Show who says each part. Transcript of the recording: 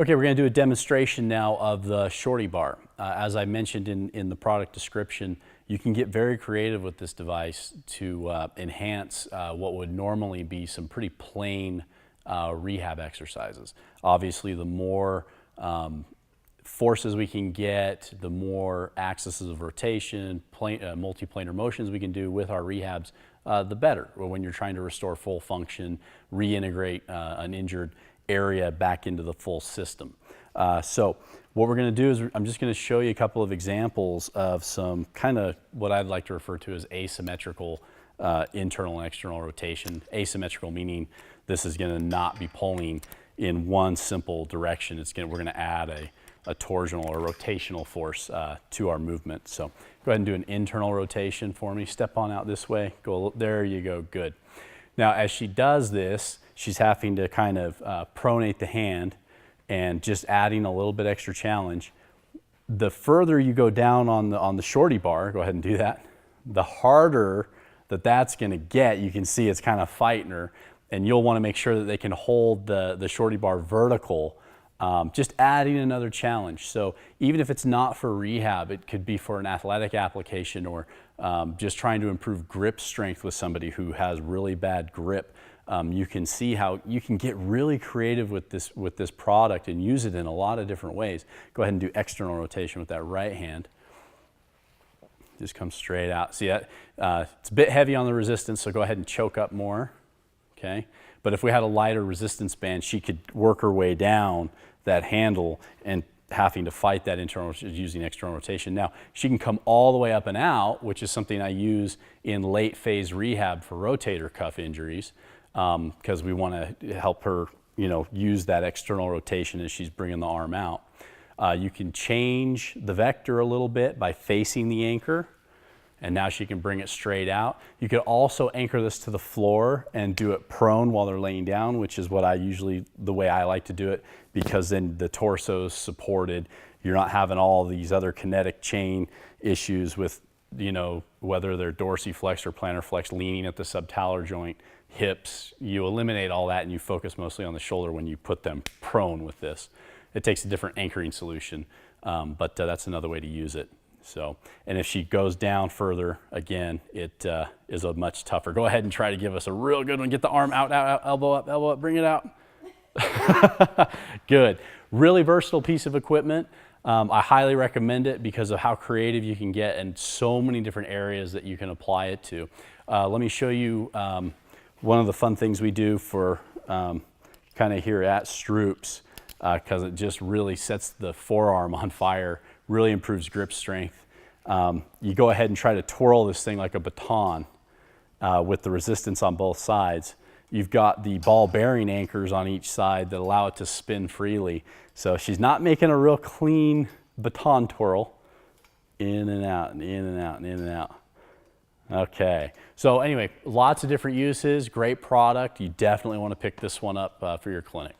Speaker 1: Okay, we're going to do a demonstration now of the Shorty bar. As I mentioned in the product description, you can get very creative with this device to enhance what would normally be some pretty plain rehab exercises. Obviously, the more forces we can get, the more axes of rotation, multiplanar motions we can do with our rehabs, the better. When you're trying to restore full function, reintegrate an injured area back into the full system. So what we're going to do is I'm just going to show you a couple of examples of some kind of what I'd like to refer to as asymmetrical internal and external rotation. Asymmetrical meaning this is going to not be pulling in one simple direction. We're going to add a torsional or rotational force to our movement. So go ahead and do an internal rotation for me. Step on out this way. Go, there you go, good. Now as she does this, she's having to kind of pronate the hand and just adding a little bit extra challenge. The further you go down on the Shorty bar, go ahead and do that, the harder that's going to get. You can see it's kind of fighting her, and you'll want to make sure that they can hold the Shorty bar vertical, just adding another challenge. So even if it's not for rehab, it could be for an athletic application or just trying to improve grip strength with somebody who has really bad grip. You can see how you can get really creative with this product and use it in a lot of different ways. Go ahead and do external rotation with that right hand. Just come straight out. See that? It's a bit heavy on the resistance, so go ahead and choke up more. Okay. But if we had a lighter resistance band, she could work her way down that handle and having to fight that internal using external rotation. Now she can come all the way up and out, which is something I use in late phase rehab for rotator cuff injuries. Because we want to help her, use that external rotation as she's bringing the arm out. You can change the vector a little bit by facing the anchor, and now she can bring it straight out. You could also anchor this to the floor and do it prone while they're laying down, which is the way I like to do it, because then the torso is supported. You're not having all these other kinetic chain issues with, whether they're dorsiflex or plantar flex leaning at the subtalar joint, hips. You eliminate all that and you focus mostly on the shoulder when you put them prone with this. It takes a different anchoring solution, but that's another way to use it. So, and if she goes down further, again, it is a much tougher. Go ahead and try to give us a real good one. Get the arm out, elbow up, bring it out. Good. Really versatile piece of equipment. I highly recommend it because of how creative you can get and so many different areas that you can apply it to. Let me show you one of the fun things we do for kind of here at Stroops, because it just really sets the forearm on fire, really improves grip strength. You go ahead and try to twirl this thing like a baton with the resistance on both sides. You've got the ball bearing anchors on each side that allow it to spin freely. So she's not making a real clean baton twirl. In and out, and in and out, and in and out. Okay, so anyway, lots of different uses, great product. You definitely want to pick this one up for your clinic.